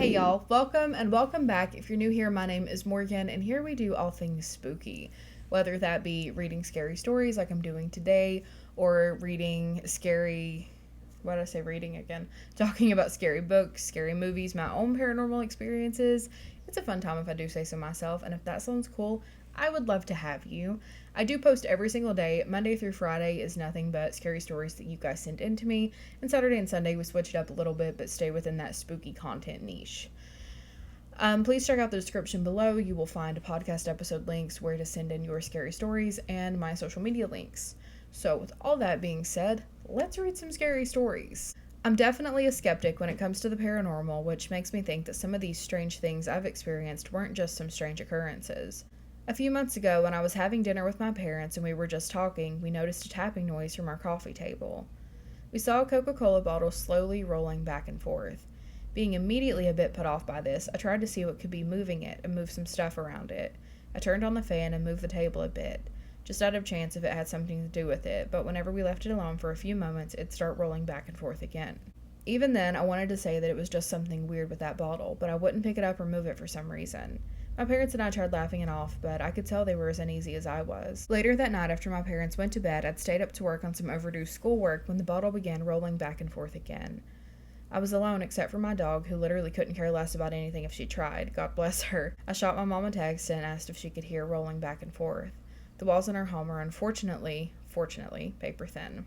Hey y'all, welcome back. If you're new here, my name is Morgan, and here we do all things spooky. Whether that be reading scary stories like I'm doing today, or reading scary. Why did I say reading again? Talking about scary books, scary movies, my own paranormal experiences. It's a fun time if I do say so myself, and if that sounds cool, I would love to have you. I do post every single day. Monday through Friday is nothing but scary stories that you guys send in to me. And Saturday and Sunday we switch it up a little bit, but stay within that spooky content niche. Please check out the description below. You will find podcast episode links, where to send in your scary stories, and my social media links. So with all that being said, let's read some scary stories. I'm definitely a skeptic when it comes to the paranormal, which makes me think that some of these strange things I've experienced weren't just some strange occurrences. A few months ago, when I was having dinner with my parents and we were just talking, we noticed a tapping noise from our coffee table. We saw a Coca-Cola bottle slowly rolling back and forth. Being immediately a bit put off by this, I tried to see what could be moving it and move some stuff around it. I turned on the fan and moved the table a bit, just out of chance if it had something to do with it, but whenever we left it alone for a few moments, it'd start rolling back and forth again. Even then, I wanted to say that it was just something weird with that bottle, but I wouldn't pick it up or move it for some reason. My parents and I tried laughing it off, but I could tell they were as uneasy as I was. Later that night, after my parents went to bed, I'd stayed up to work on some overdue schoolwork when the bottle began rolling back and forth again. I was alone except for my dog, who literally couldn't care less about anything if she tried. God bless her. I shot my mom a text and asked if she could hear rolling back and forth. The walls in our home are fortunately, paper thin.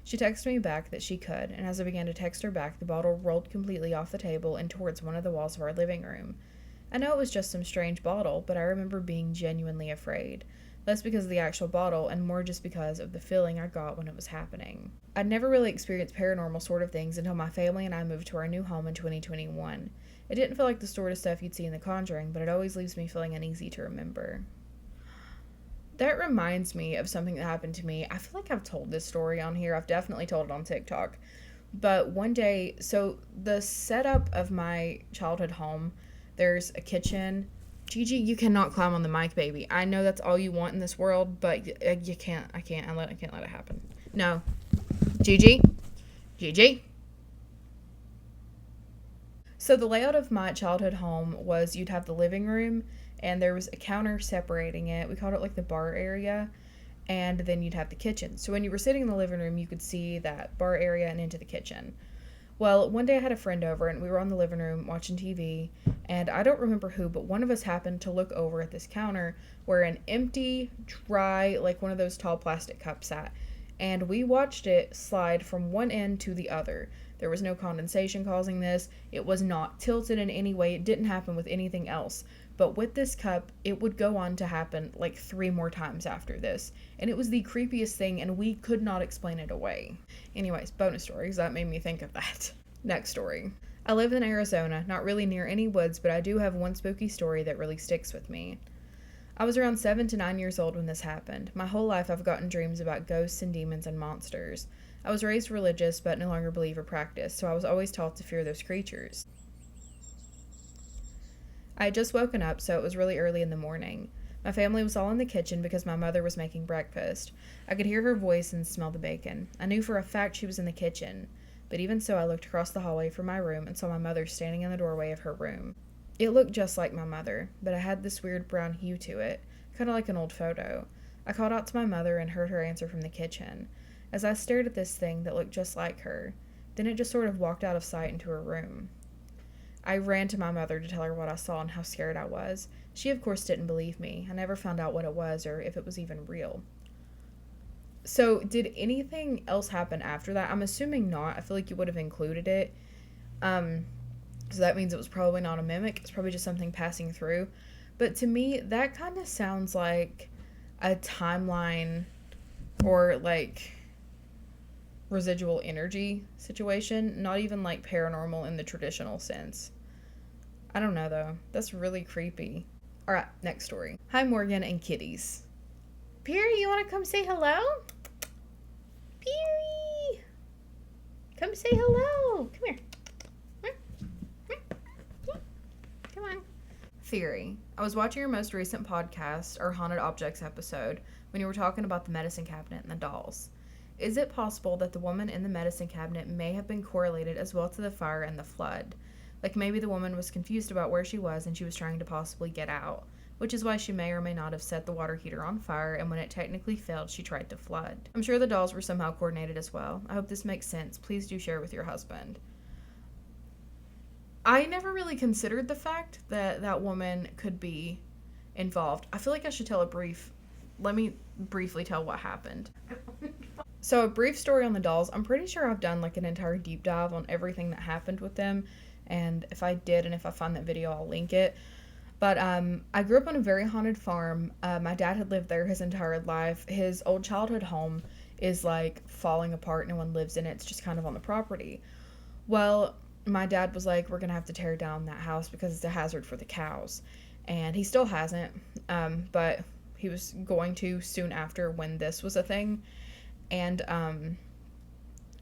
She texted me back that she could, and as I began to text her back, the bottle rolled completely off the table and towards one of the walls of our living room. I know it was just some strange bottle, but I remember being genuinely afraid. Less because of the actual bottle, and more just because of the feeling I got when it was happening. I'd never really experienced paranormal sort of things until my family and I moved to our new home in 2021. It didn't feel like the sort of stuff you'd see in The Conjuring, but it always leaves me feeling uneasy to remember. That reminds me of something that happened to me. I feel like I've told this story on here. I've definitely told it on TikTok. But one day, so the setup of my childhood home, there's a kitchen. Gigi, you cannot climb on the mic, baby. I know that's all you want in this world, but you can't. I can't let it happen. No. Gigi? So the layout of my childhood home was you'd have the living room, and there was a counter separating it. We called it like the bar area, and then you'd have the kitchen. So when you were sitting in the living room, you could see that bar area and into the kitchen. Well, one day I had a friend over, and we were on the living room watching TV, and I don't remember who, but one of us happened to look over at this counter where an empty, dry, like one of those tall plastic cups sat, and we watched it slide from one end to the other. There was no condensation causing this. It was not tilted in any way. It didn't happen with anything else. But with this cup, it would go on to happen like 3 more times after this. And it was the creepiest thing, and we could not explain it away. Anyways, bonus stories. That made me think of that. Next story. I live in Arizona, not really near any woods, but I do have one spooky story that really sticks with me. I was around 7 to 9 years old when this happened. My whole life I've gotten dreams about ghosts and demons and monsters. I was raised religious, but no longer believe or practice, so I was always taught to fear those creatures. I had just woken up, so it was really early in the morning. My family was all in the kitchen because my mother was making breakfast. I could hear her voice and smell the bacon. I knew for a fact she was in the kitchen, but even so I looked across the hallway from my room and saw my mother standing in the doorway of her room. It looked just like my mother, but it had this weird brown hue to it, kind of like an old photo. I called out to my mother and heard her answer from the kitchen. As I stared at this thing that looked just like her, then it just sort of walked out of sight into her room. I ran to my mother to tell her what I saw and how scared I was. She, of course, didn't believe me. I never found out what it was or if it was even real. So, did anything else happen after that? I'm assuming not. I feel like you would have included it. So that means it was probably not a mimic. It's probably just something passing through. But to me, that kind of sounds like a timeline or like residual energy situation. Not even like paranormal in the traditional sense. I don't know, though. That's really creepy. Alright, next story. Hi, Morgan and kitties. Perry, you want to come say hello? Perry! Come say hello. Come here. Come on. Theory. I was watching your most recent podcast, or Haunted Objects episode, when you were talking about the medicine cabinet and the dolls. Is it possible that the woman in the medicine cabinet may have been correlated as well to the fire and the flood? Like maybe the woman was confused about where she was and she was trying to possibly get out, which is why she may or may not have set the water heater on fire, and when it technically failed, she tried to flood. I'm sure the dolls were somehow coordinated as well. I hope this makes sense. Please do share with your husband. I never really considered the fact that that woman could be involved. I feel like I should let me briefly tell what happened. So a brief story on the dolls. I'm pretty sure I've done like an entire deep dive on everything that happened with them, and if I did and if I find that video, I'll link it. But I grew up on a very haunted farm. My dad had lived there his entire life. His old childhood home is like falling apart. No one lives in it. It's just kind of on the property. Well, my dad was like, we're going to have to tear down that house because it's a hazard for the cows. And he still hasn't, but he was going to soon after when this was a thing. And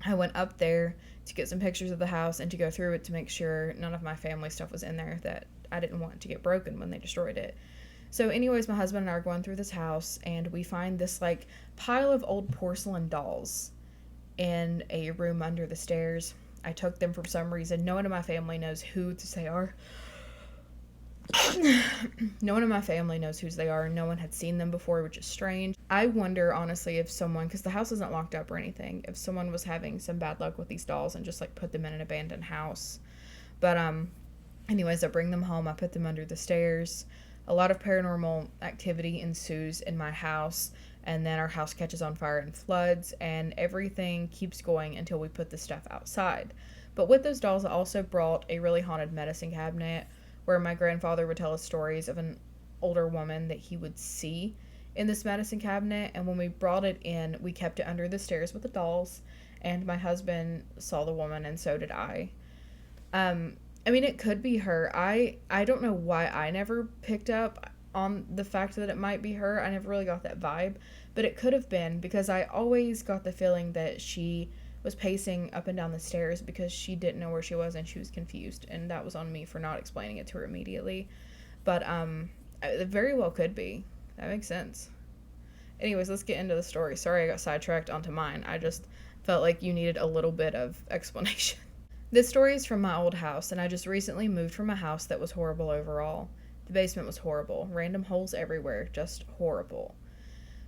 I went up there to get some pictures of the house and to go through it to make sure none of my family stuff was in there that I didn't want to get broken when they destroyed it. So anyways, my husband and I are going through this house, and we find this like pile of old porcelain dolls in a room under the stairs. I took them for some reason. No one in my family knows who they are. No one in my family knows whose they are. No one had seen them before, which is strange. I wonder, honestly, if someone, because the house isn't locked up or anything, if someone was having some bad luck with these dolls and just like put them in an abandoned house. But anyways, I bring them home. I put them under the stairs. A lot of paranormal activity ensues in my house, and then our house catches on fire and floods, and everything keeps going until we put the stuff outside. But with those dolls, I also brought a really haunted medicine cabinet where my grandfather would tell us stories of an older woman that he would see in this medicine cabinet. And when we brought it in, we kept it under the stairs with the dolls, and my husband saw the woman, and so did I. I mean, it could be her. I don't know why I never picked up on the fact that it might be her. I never really got that vibe, but it could have been, because I always got the feeling that she was pacing up and down the stairs because she didn't know where she was and she was confused, and that was on me for not explaining it to her immediately. But it very well could be. That makes sense. Anyways, let's get into the story. Sorry I got sidetracked onto mine. I just felt like you needed a little bit of explanation. This story is from my old house, and I just recently moved from a house that was horrible overall. The basement was horrible. Random holes everywhere. Just horrible.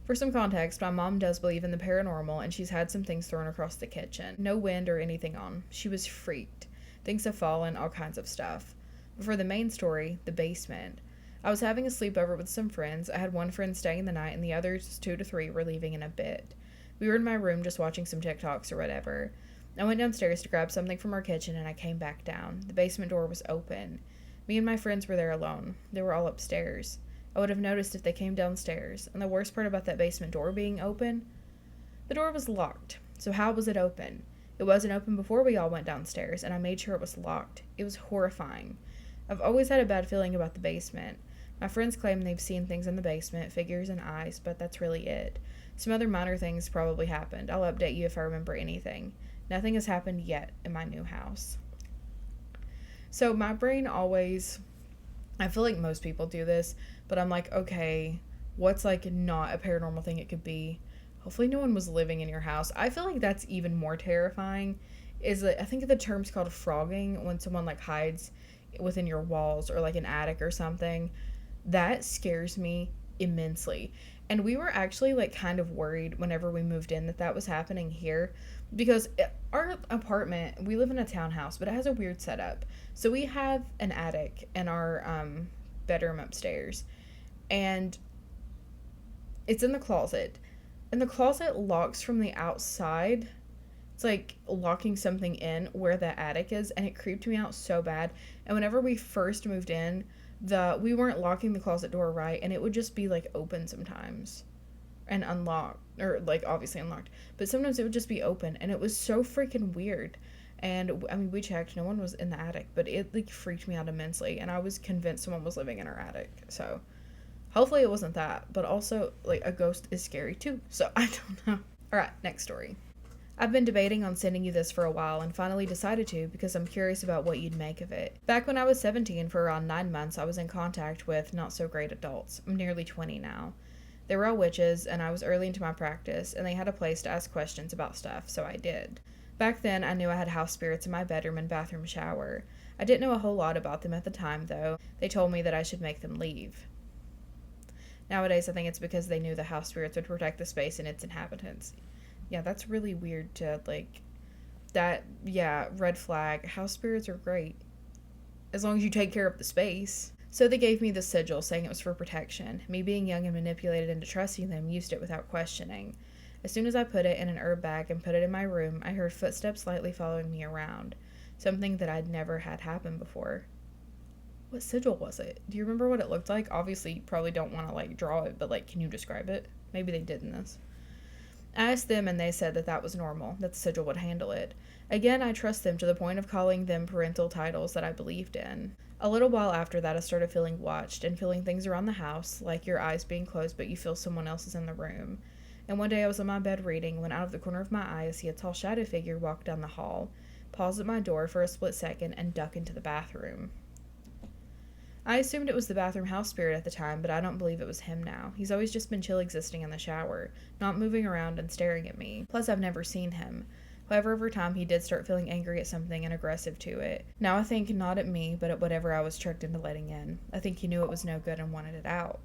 For some context, my mom does believe in the paranormal, and she's had some things thrown across the kitchen. No wind or anything on. She was freaked. Things have fallen, all kinds of stuff. But for the main story, the basement. I was having a sleepover with some friends. I had one friend staying the night, and the others, 2 to 3, were leaving in a bit. We were in my room just watching some TikToks or whatever. I went downstairs to grab something from our kitchen, and I came back down. The basement door was open. Me and my friends were there alone. They were all upstairs. I would have noticed if they came downstairs. And the worst part about that basement door being open, the door was locked. So how was it open? It wasn't open before we all went downstairs, and I made sure it was locked. It was horrifying. I've always had a bad feeling about the basement. My friends claim they've seen things in the basement, figures and eyes, but that's really it. Some other minor things probably happened. I'll update you if I remember anything. Nothing has happened yet in my new house. So my brain always, I feel like most people do this, but I'm like, okay, what's like not a paranormal thing it could be? Hopefully no one was living in your house. I feel like that's even more terrifying. Is that I think the term's called phrogging, when someone like hides within your walls or like an attic or something. That scares me immensely. And we were actually like kind of worried whenever we moved in that was happening here, because our apartment, we live in a townhouse, but it has a weird setup. So we have an attic in our bedroom upstairs, and it's in the closet. And the closet locks from the outside. It's like locking something in where the attic is, and it creeped me out so bad. And whenever we first moved in, we weren't locking the closet door right, and it would just be like open sometimes and unlocked, or like obviously unlocked, but sometimes it would just be open, and it was so freaking weird. And I mean, we checked, no one was in the attic, but it like freaked me out immensely, and I was convinced someone was living in our attic. So hopefully it wasn't that, but also like a ghost is scary too, so I don't know. All right, next story. I've been debating on sending you this for a while and finally decided to because I'm curious about what you'd make of it. Back when I was 17, for around 9 months, I was in contact with not so great adults. I'm nearly 20 now. They were all witches, and I was early into my practice, and they had a place to ask questions about stuff, so I did. Back then, I knew I had house spirits in my bedroom and bathroom shower. I didn't know a whole lot about them at the time, though. They told me that I should make them leave. Nowadays, I think it's because they knew the house spirits would protect the space and its inhabitants. Yeah, that's really weird to, yeah, red flag. House spirits are great. As long as you take care of the space. So they gave me the sigil, saying it was for protection. Me being young and manipulated into trusting them, used it without questioning. As soon as I put it in an herb bag and put it in my room, I heard footsteps lightly following me around. Something that I'd never had happen before. What sigil was it? Do you remember what it looked like? Obviously, you probably don't want to, draw it, but, can you describe it? Maybe they did in this. I asked them, and they said that that was normal, that the sigil would handle it. Again, I trust them to the point of calling them parental titles that I believed in. A little while after that, I started feeling watched and feeling things around the house, like your eyes being closed, but you feel someone else is in the room. And one day I was in my bed reading when out of the corner of my eye I see a tall shadow figure walk down the hall, pause at my door for a split second, and duck into the bathroom. I assumed it was the bathroom house spirit at the time, but I don't believe it was him now. He's always just been chill existing in the shower, not moving around and staring at me. Plus, I've never seen him. However, over time, he did start feeling angry at something and aggressive to it. Now I think not at me, but at whatever I was tricked into letting in. I think he knew it was no good and wanted it out.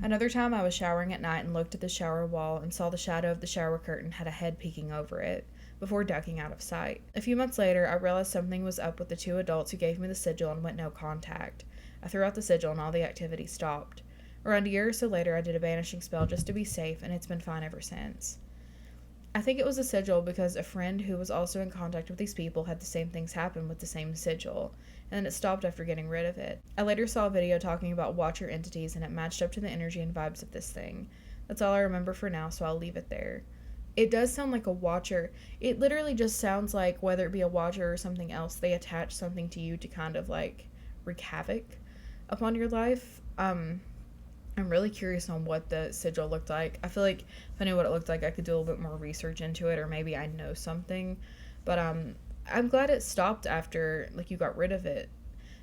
Another time I was showering at night and looked at the shower wall and saw the shadow of the shower curtain had a head peeking over it, before ducking out of sight. A few months later, I realized something was up with the two adults who gave me the sigil and went no contact. I threw out the sigil and all the activity stopped. Around a year or so later, I did a banishing spell just to be safe, and it's been fine ever since. I think it was a sigil because a friend who was also in contact with these people had the same things happen with the same sigil, and then it stopped after getting rid of it. I later saw a video talking about watcher entities, and it matched up to the energy and vibes of this thing. That's all I remember for now, so I'll leave it there. It does sound like a watcher. It literally just sounds like, whether it be a watcher or something else, they attach something to you to kind of wreak havoc upon your life. I'm really curious on what the sigil looked like. I feel like if I knew what it looked like, I could do a little bit more research into it, or maybe I know something. But I'm glad it stopped after you got rid of it.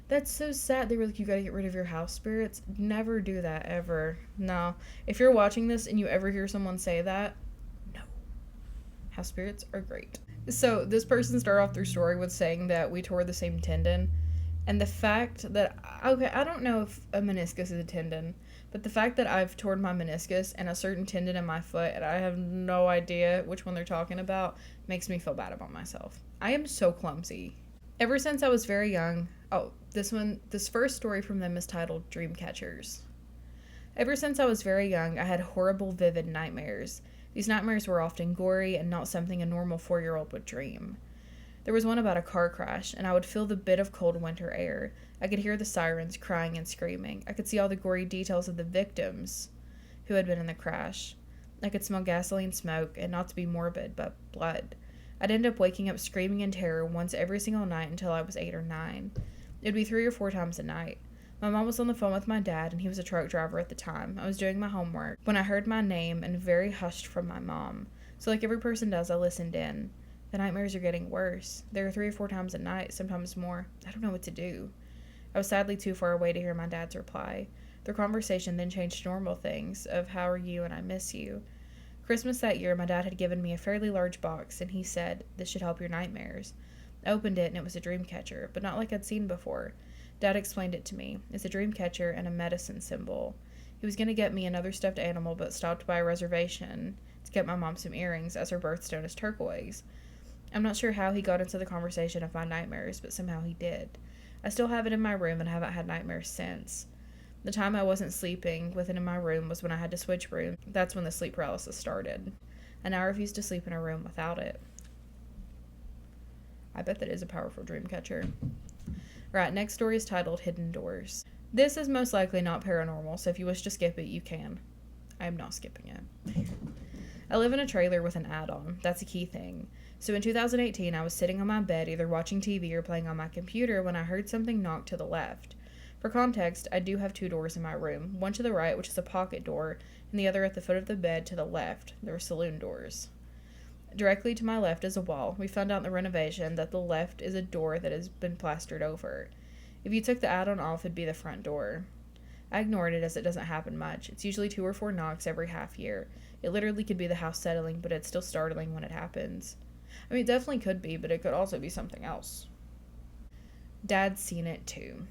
That's so sad. They were like, you gotta get rid of your house spirits. Never do that, ever. No. If you're watching this and you ever hear someone say that, no. House spirits are great. So this person started off their story with saying that we tore the same tendon. And the fact that, okay, I don't know if a meniscus is a tendon, but the fact that I've torn my meniscus and a certain tendon in my foot, and I have no idea which one they're talking about, makes me feel bad about myself. I am so clumsy. Ever since I was very young, this first story from them is titled Dream Catchers. Ever since I was very young, I had horrible, vivid nightmares. These nightmares were often gory and not something a normal 4-year-old would dream. There was one about a car crash, and I would feel the bit of cold winter air. I could hear the sirens crying and screaming. I could see all the gory details of the victims who had been in the crash. I could smell gasoline smoke, and not to be morbid, but blood. I'd end up waking up screaming in terror once every single night until I was 8 or 9. It would be 3 or 4 times a night. My mom was on the phone with my dad, and he was a truck driver at the time. I was doing my homework when I heard my name and very hushed from my mom. So like every person does, I listened in. The nightmares are getting worse. There are 3 or 4 times a night, sometimes more. I don't know what to do. I was sadly too far away to hear my dad's reply. Their conversation then changed to normal things of how are you and I miss you. Christmas that year, my dad had given me a fairly large box, and he said, this should help your nightmares. I opened it, and it was a dream catcher, but not like I'd seen before. Dad explained it to me. It's a dream catcher and a medicine symbol. He was going to get me another stuffed animal, but stopped by a reservation to get my mom some earrings, as her birthstone is turquoise. I'm not sure how he got into the conversation of my nightmares, but somehow he did. I still have it in my room and haven't had nightmares since. The time I wasn't sleeping with it in my room was when I had to switch rooms. That's when the sleep paralysis started. And I refuse to sleep in a room without it. I bet that is a powerful dream catcher. Right, next story is titled Hidden Doors. This is most likely not paranormal, so if you wish to skip it, you can. I am not skipping it. I live in a trailer with an add-on. That's a key thing. So in 2018, I was sitting on my bed, either watching TV or playing on my computer, when I heard something knock to the left. For context, I do have 2 doors in my room, one to the right, which is a pocket door, and the other at the foot of the bed to the left. They're saloon doors. Directly to my left is a wall. We found out in the renovation that the left is a door that has been plastered over. If you took the add-on off, it'd be the front door. I ignored it as it doesn't happen much. It's usually 2 or 4 knocks every half year. It literally could be the house settling, but it's still startling when it happens. I mean, it definitely could be, but it could also be something else. Dad's seen it too.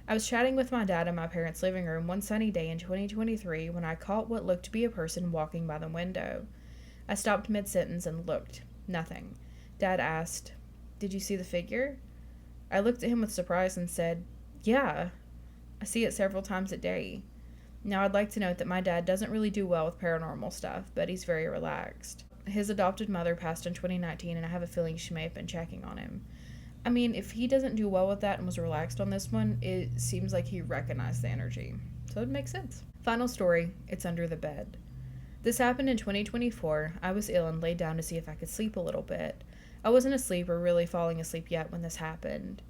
I was chatting with my dad in my parents' living room one sunny day in 2023 when I caught what looked to be a person walking by the window. I stopped mid sentence and looked. Nothing. Dad asked, "Did you see the figure?" I looked at him with surprise and said, "Yeah, I see it several times a day." Now, I'd like to note that my dad doesn't really do well with paranormal stuff, but he's very relaxed. His adopted mother passed in 2019, and I have a feeling she may have been checking on him. I mean, if he doesn't do well with that and was relaxed on this one, it seems like he recognized the energy. So it makes sense. Final story, it's under the bed. This happened in 2024. I was ill and laid down to see if I could sleep a little bit. I wasn't asleep or really falling asleep yet when this happened.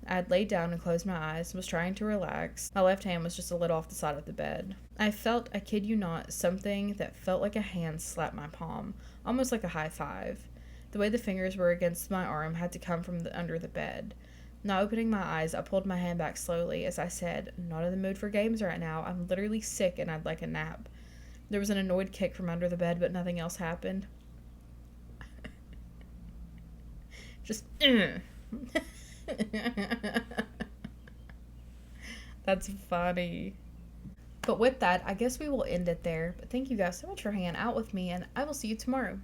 I had laid down and closed my eyes, was trying to relax. My left hand was just a little off the side of the bed. I felt, I kid you not, something that felt like a hand slap my palm, almost like a high five. The way the fingers were against my arm had to come from under the bed. Not opening my eyes, I pulled my hand back slowly as I said, "Not in the mood for games right now. I'm literally sick and I'd like a nap." There was an annoyed kick from under the bed, but nothing else happened. Just, That's funny. But with that, I guess we will end it there. But thank you guys so much for hanging out with me, and I will see you tomorrow.